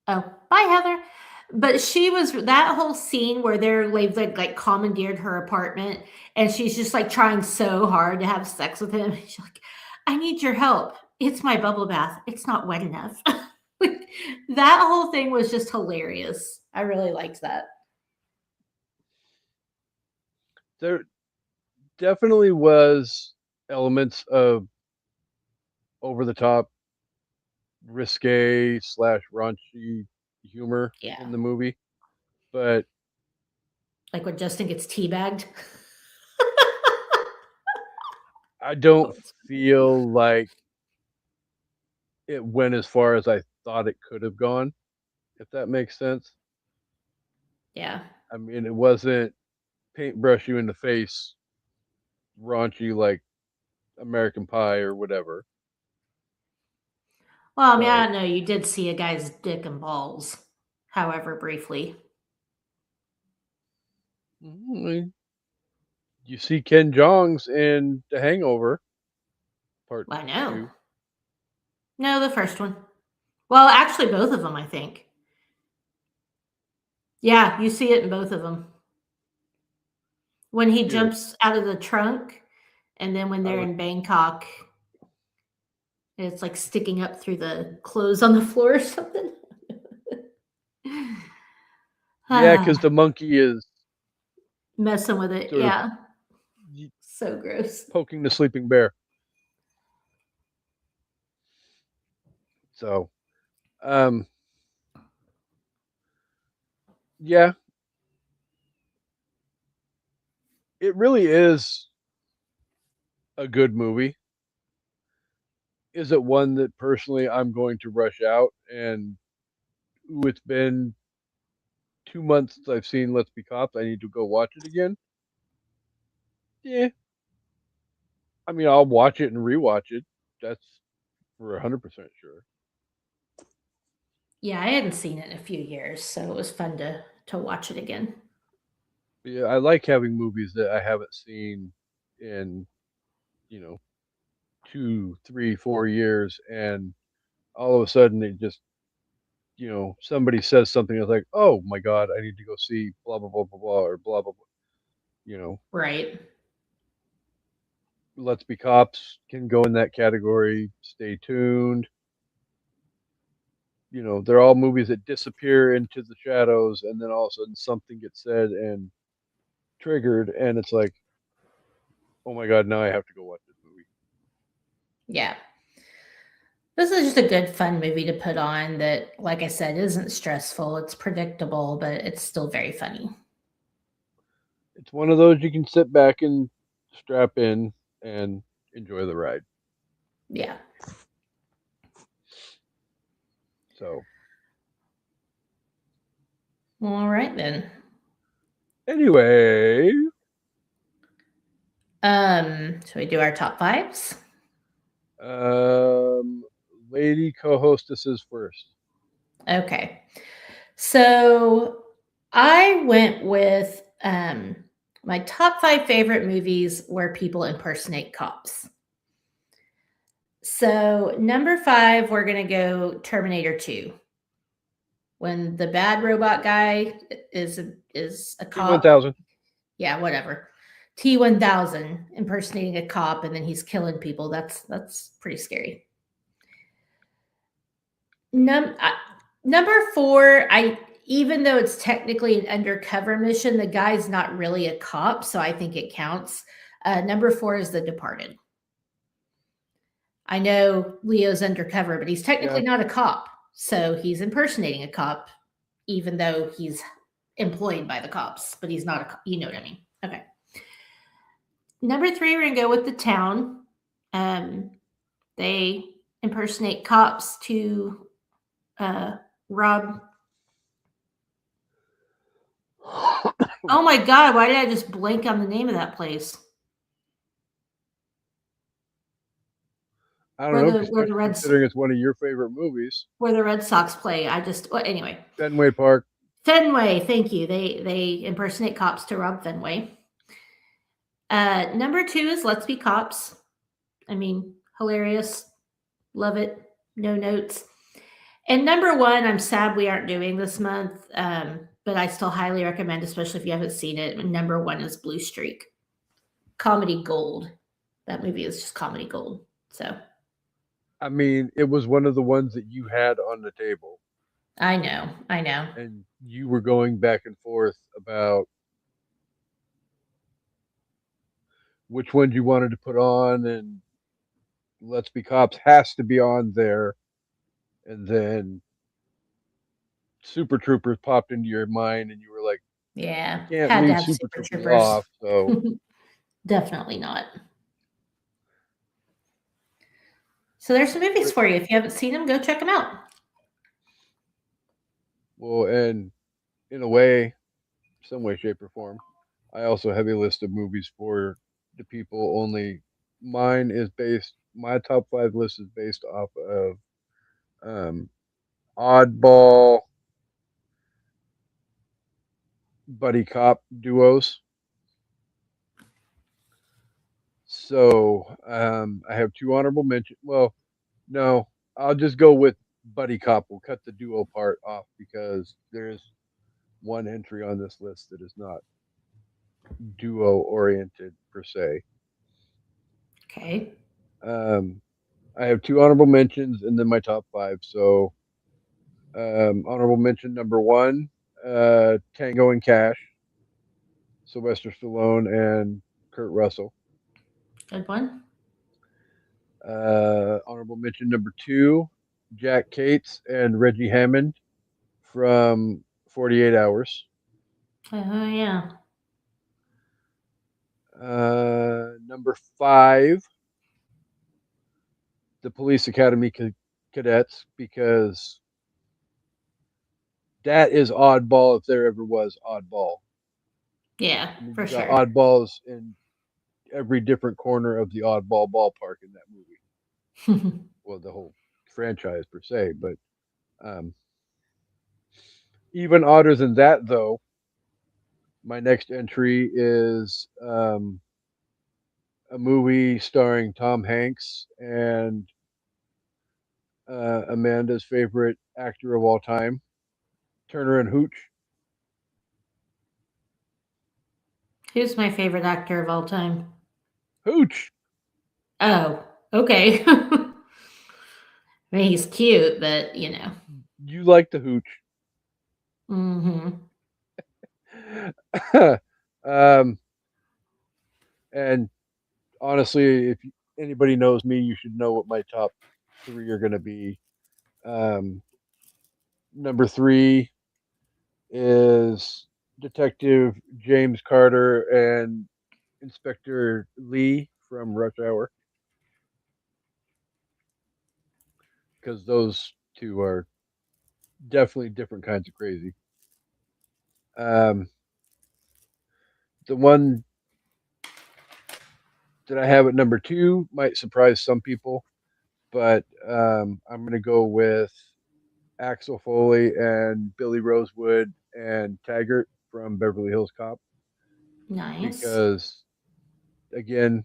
Speaker 1: Oh, bye, Heather. But she was that whole scene where they're like commandeered her apartment, and she's just like trying so hard to have sex with him. She's like, "I need your help. It's my bubble bath. It's not wet enough." Like, that whole thing was just hilarious. I really liked that.
Speaker 2: There definitely was elements of over the top, risque slash raunchy humor
Speaker 1: Yeah.
Speaker 2: in the movie, but
Speaker 1: Like when Justin gets teabagged.
Speaker 2: I don't
Speaker 1: Oh, it's
Speaker 2: feel like it went as far as I thought it could have gone, if that makes sense.
Speaker 1: yeah.
Speaker 2: I mean, it wasn't paintbrush you in the face, raunchy like American Pie or whatever.
Speaker 1: Well, I mean, I
Speaker 2: But
Speaker 1: don't know. You did see a guy's dick and balls, however briefly.
Speaker 2: you see Ken Jong's in The Hangover Part
Speaker 1: I know.
Speaker 2: 2.
Speaker 1: No, the first one. Well, actually, both of them, I think. Yeah, you see it in both of them. When he
Speaker 2: Good.
Speaker 1: jumps out of the trunk, and then when
Speaker 2: I
Speaker 1: they're
Speaker 2: like.
Speaker 1: in Bangkok, it's like sticking up through the clothes on the floor or something.
Speaker 2: Yeah, because
Speaker 1: Ah,
Speaker 2: the monkey is
Speaker 1: messing with it.
Speaker 2: sort of
Speaker 1: Yeah. So gross.
Speaker 2: poking the sleeping bear. So, um, yeah, it really is a good movie. Is it one that personally I'm going to rush out and ooh, it's been 2 months since I've seen Let's Be Cops. I need to go watch it again. Yeah, I mean I'll watch it and rewatch it. That's for 100% sure.
Speaker 1: Yeah, I hadn't seen it in a few years, so it was fun to watch it again.
Speaker 2: But yeah, I like having movies that I haven't seen in you know 2, 3, 4 years, and all of a sudden it just somebody says something that's like, oh my god, I need to go see blah blah blah blah blah or blah blah blah. You know,
Speaker 1: Right.
Speaker 2: Let's Be Cops can go in that category. Stay tuned. They're all movies that disappear into the shadows, and then all of a sudden something gets said and triggered, and it's like, oh my god, now I have to go watch this movie.
Speaker 1: Yeah. This is just a good, fun movie to put on that, like I said, isn't stressful. It's predictable, but it's still very funny.
Speaker 2: It's one of those you can sit back and strap in and enjoy the ride.
Speaker 1: Yeah.
Speaker 2: So
Speaker 1: All right, then.
Speaker 2: anyway,
Speaker 1: So we do our top fives.
Speaker 2: um, lady co-hostesses first.
Speaker 1: Okay. So I went with my top five favorite movies where people impersonate cops. So number five, we're gonna go Terminator 2. When the bad robot guy is a cop.
Speaker 2: T1000.
Speaker 1: Yeah, whatever. T1000 impersonating a cop and then he's killing people. That's pretty scary. Num Number four, I even though it's technically an undercover mission, the guy's not really a cop, so I think it counts. Number four is The Departed. I know Leo's undercover, but he's technically
Speaker 2: Yeah,
Speaker 1: not a cop, so he's impersonating a cop, even though he's employed by the cops, but he's not a cop. You know what I mean? Okay. Number three, we're gonna go with The Town. Um, they impersonate cops to rob. Oh my god! Why did I just blank on the name of that place?
Speaker 2: I don't
Speaker 1: Where
Speaker 2: know,
Speaker 1: the where the
Speaker 2: especially considering it's one of your favorite movies.
Speaker 1: Red Sox play. I just well, anyway.
Speaker 2: Fenway Park.
Speaker 1: Fenway, thank you. They impersonate cops to rob Fenway. Number two is Let's Be Cops. I mean, hilarious. Love it. No notes. And number one, I'm sad we aren't doing this month, but I still highly recommend, especially if you haven't seen it. Number one is Blue Streak. Comedy gold. That movie is just comedy gold. So
Speaker 2: I mean, it was one of the ones that you had on the table,
Speaker 1: I know. I know.
Speaker 2: and you were going back and forth about which ones you wanted to put on, and Let's Be Cops has to be on there, and then Super Troopers popped into your mind, and you were like,
Speaker 1: Yeah,
Speaker 2: you can't
Speaker 1: had to
Speaker 2: leave
Speaker 1: have
Speaker 2: Super
Speaker 1: Super
Speaker 2: Troopers
Speaker 1: Troopers.
Speaker 2: off. So,
Speaker 1: Definitely not. So there's some movies for you. If you haven't seen them, go check them out.
Speaker 2: well, and in a way, some way, shape, or form, I also have a list of movies for the people. Only mine is based. My top five list is based off of um, oddball buddy cop duos. So I have two honorable mentions. Well, no, I'll just go with buddy cop. We'll cut the duo part off because there's one entry on this list that is not duo oriented per se.
Speaker 1: Okay.
Speaker 2: Um, I have two honorable mentions and then my top five. So honorable mention number one, Tango and Cash, Sylvester Stallone and Kurt Russell.
Speaker 1: Good one.
Speaker 2: Honorable mention number two, Jack Cates and Reggie Hammond from 48 Hours.
Speaker 1: Yeah.
Speaker 2: Number five, the Police Academy Cadets, because that is oddball if there ever was oddball.
Speaker 1: Yeah,
Speaker 2: I mean,
Speaker 1: for
Speaker 2: you got
Speaker 1: sure.
Speaker 2: oddballs in every different corner of the oddball ballpark in that movie. Well, the whole franchise per se, but um, even odder than that, though, my next entry is a movie starring Tom Hanks and Amanda's favorite actor of all time, Turner and Hooch.
Speaker 1: Who's my favorite actor of all time?
Speaker 2: Hooch,
Speaker 1: Oh, okay. I mean, he's cute, but
Speaker 2: you like the Hooch.
Speaker 1: Mm-hmm.
Speaker 2: um, and honestly, if anybody knows me, you should know what my top three are going to be. Um, Number three is Detective James Carter and Inspector Lee from Rush Hour, because those two are definitely different kinds of crazy. Um, the one that I have at number two might surprise some people, but I'm going to go with Axel Foley and Billy Rosewood and Taggart from Beverly Hills Cop,
Speaker 1: Nice.
Speaker 2: because again,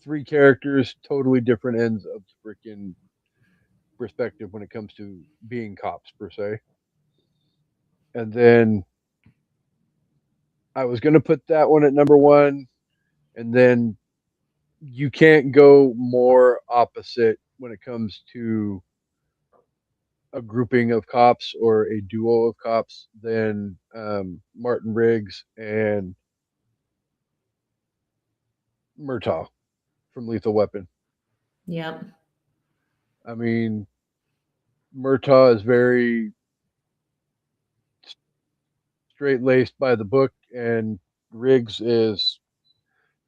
Speaker 2: three characters, totally different ends of the freaking perspective when it comes to being cops per se. And then I was going to put that one at number one, and then you can't go more opposite when it comes to a grouping of cops or a duo of cops than Martin Riggs and Murtaugh from Lethal Weapon.
Speaker 1: Yep.
Speaker 2: I mean, Murtaugh is very straight laced by the book, and Riggs is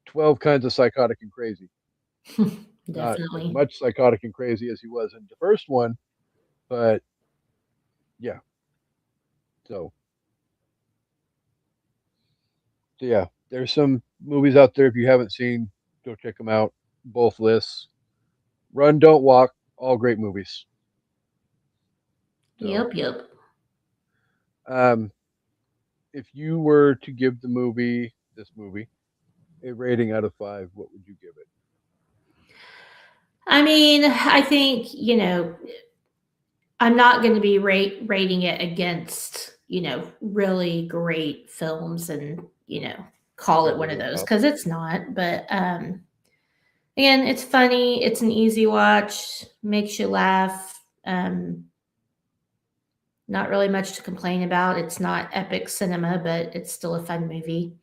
Speaker 2: 12 kinds of psychotic and crazy. Not as
Speaker 1: Definitely.
Speaker 2: much psychotic and crazy as he was in the first one, but yeah. So, so yeah, there's some movies out there if you haven't seen, go check them out. Both lists. Run, Don't Walk, all great movies. So,
Speaker 1: Yep, yep.
Speaker 2: um, if you were to give this movie, a rating out of five, what would you give it?
Speaker 1: I mean, I think, I'm not going to be rating it against, really great films and, call it one
Speaker 2: Beverly
Speaker 1: of
Speaker 2: Hills
Speaker 1: those
Speaker 2: Cop.
Speaker 1: because it's not. But again, it's funny. It's an easy watch, makes you laugh. Not really much to complain about. It's not epic cinema, but it's still a fun movie.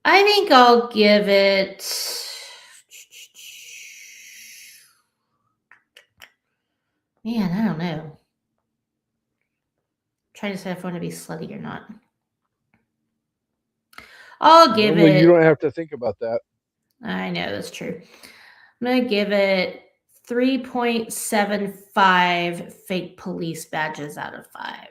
Speaker 1: I think I'll give it Man, I don't know. Trying to decide if I want to be slutty or not. I'll give
Speaker 2: Normally, you
Speaker 1: it.
Speaker 2: don't have to think about that.
Speaker 1: I know that's true. I'm gonna give it 3.75 fake police badges out of 5.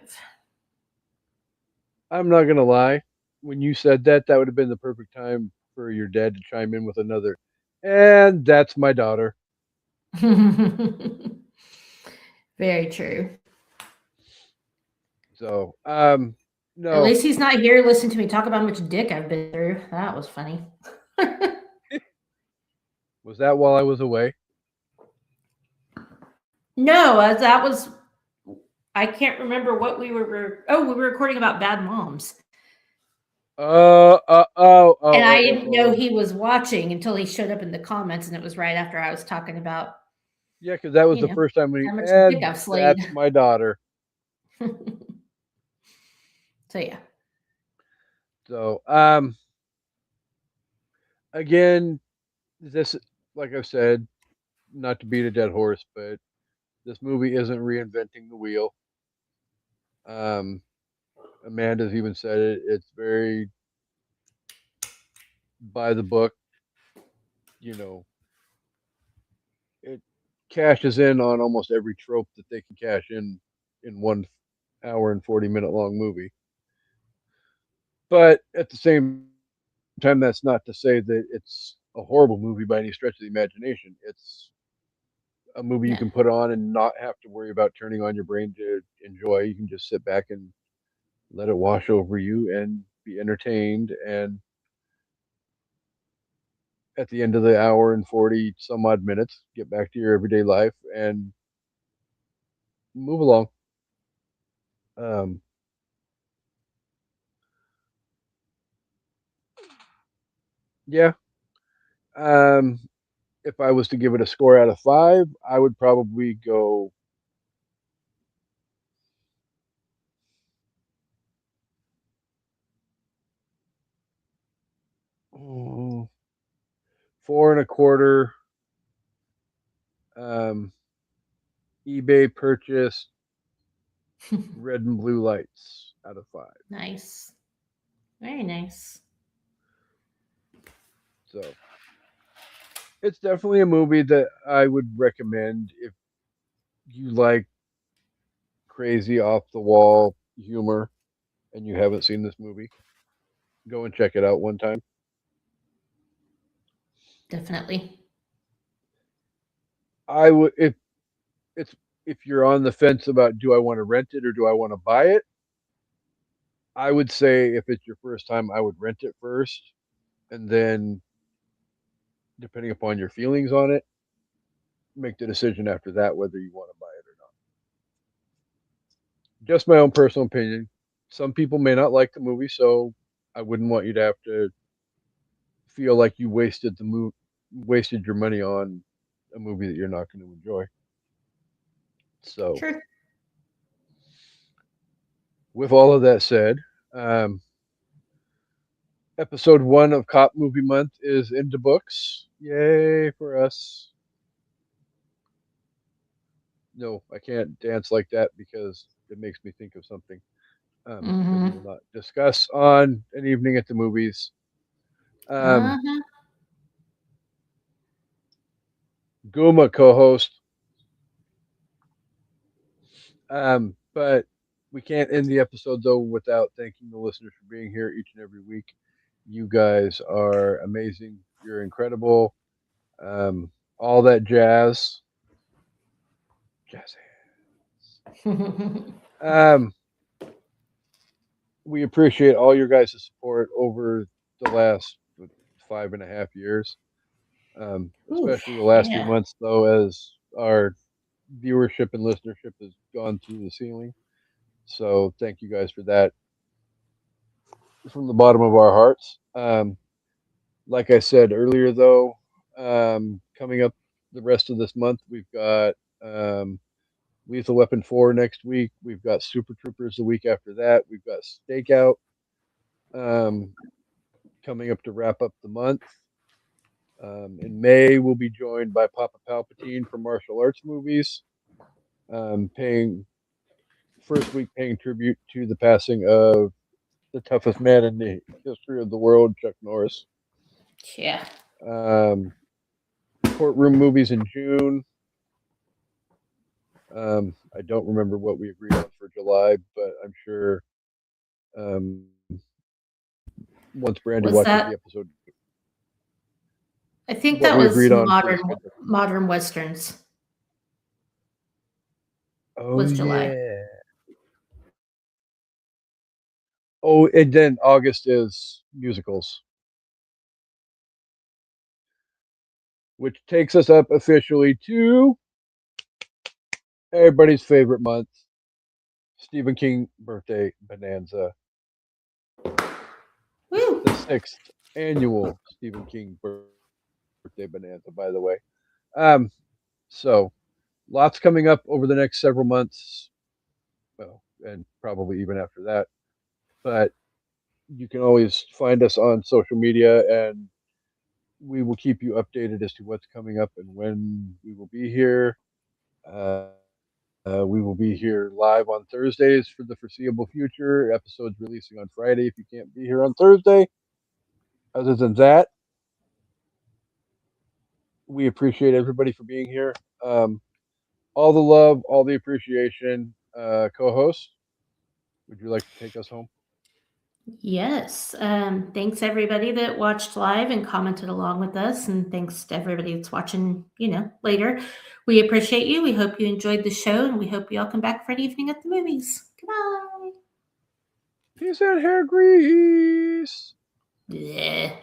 Speaker 2: I'm not gonna lie. When you said that, that would have been the perfect time for your dad to chime in with another. And that's my daughter.
Speaker 1: Very true.
Speaker 2: So,
Speaker 1: At
Speaker 2: no.
Speaker 1: least he's not here listening to me talk about how much dick I've been through. That was funny.
Speaker 2: Was that while I was away?
Speaker 1: No, that was. I can't remember what we were. Oh, we were recording about bad moms. And I didn't know
Speaker 2: Oh.
Speaker 1: he was watching until he showed up in the comments, and it was right after I was talking about,
Speaker 2: Yeah, because that was
Speaker 1: you
Speaker 2: the
Speaker 1: know,
Speaker 2: first time we.
Speaker 1: how much dick
Speaker 2: And
Speaker 1: I've slayed.
Speaker 2: that's my daughter.
Speaker 1: So yeah,
Speaker 2: So, again, this, like I've said, not to beat a dead horse, but this movie isn't reinventing the wheel. Um, Amanda's even said it. It's very by the book. You know, it cashes in on almost every trope that they can cash in 1 hour and 40-minute long movie. But at the same time, that's not to say that it's a horrible movie by any stretch of the imagination. It's a movie you
Speaker 1: no,
Speaker 2: can put on and not have to worry about turning on your brain to enjoy. You can just sit back and let it wash over you and be entertained. And at the end of the hour and 40 some odd minutes, get back to your everyday life and move along. Um, yeah. Um, if I was to give it a score out of 5, I would probably go 4.25. Um, eBay purchase red and blue lights out of 5.
Speaker 1: nice, very nice.
Speaker 2: So it's definitely a movie that I would recommend if you like crazy off the wall humor and you haven't seen this movie. Go and check it out one time.
Speaker 1: Definitely.
Speaker 2: I would it's if you're on the fence about do I want to rent it or do I want to buy it, I would say if it's your first time, I would rent it first, and then depending upon your feelings on it, make the decision after that whether you want to buy it or not. Just my own personal opinion. Some people may not like the movie, so I wouldn't want you to have to feel like you wasted your money on a movie that you're not going to enjoy. So,
Speaker 1: True.
Speaker 2: with all of that said, um, episode 1 of Cop Movie Month is into books. Yay for us. No, I can't dance like that because it makes me think of something that we
Speaker 1: Mm-hmm.
Speaker 2: will not discuss on an evening at the movies. Um,
Speaker 1: Uh-huh.
Speaker 2: Guma co host. But we can't end the episode though without thanking the listeners for being here each and every week. You guys are amazing. You're incredible. All that jazz. Jazz. Um, we appreciate all your guys' support over the last 5.5 years. Especially the
Speaker 1: Oof.
Speaker 2: last few
Speaker 1: Yeah.
Speaker 2: months, though, as our viewership and listenership has gone through the ceiling. So thank you guys for that from the bottom of our hearts. Like I said earlier, though, coming up the rest of this month, we've got Lethal Weapon 4 next week. We've got Super Troopers the week after that. We've got Stakeout um, coming up to wrap up the month. In May, we'll be joined by Papa Palpatine for martial arts movies. paying tribute to the passing of the toughest man in the history of the world, Chuck Norris.
Speaker 1: Yeah.
Speaker 2: Courtroom movies in June. I don't remember what we agreed on for July, but I'm sure once Brandy
Speaker 1: Was
Speaker 2: watches
Speaker 1: that?
Speaker 2: the episode,
Speaker 1: I think
Speaker 2: what
Speaker 1: that
Speaker 2: we
Speaker 1: was
Speaker 2: agreed on for the schedule.
Speaker 1: modern westerns.
Speaker 2: Oh
Speaker 1: Was July.
Speaker 2: yeah. Oh, and then August is musicals, which takes us up officially to everybody's favorite month, Stephen King birthday bonanza.
Speaker 1: Woo!
Speaker 2: The 6th annual Stephen King birthday bonanza, by the way. So lots coming up over the next several months. Well, and probably even after that. But you can always find us on social media, and we will keep you updated as to what's coming up and when we will be here. We will be here live on Thursdays for the foreseeable future. Episodes releasing on Friday if you can't be here on Thursday. Other than that, we appreciate everybody for being here. All the love, all the appreciation. Co-host, would you like to take us home?
Speaker 1: Yes. Thanks everybody that watched live and commented along with us, and thanks to everybody that's watching, later. We appreciate you. We hope you enjoyed the show, and we hope you all come back for an evening at the movies. Goodbye.
Speaker 2: Peace out, hair grease.
Speaker 1: Yeah.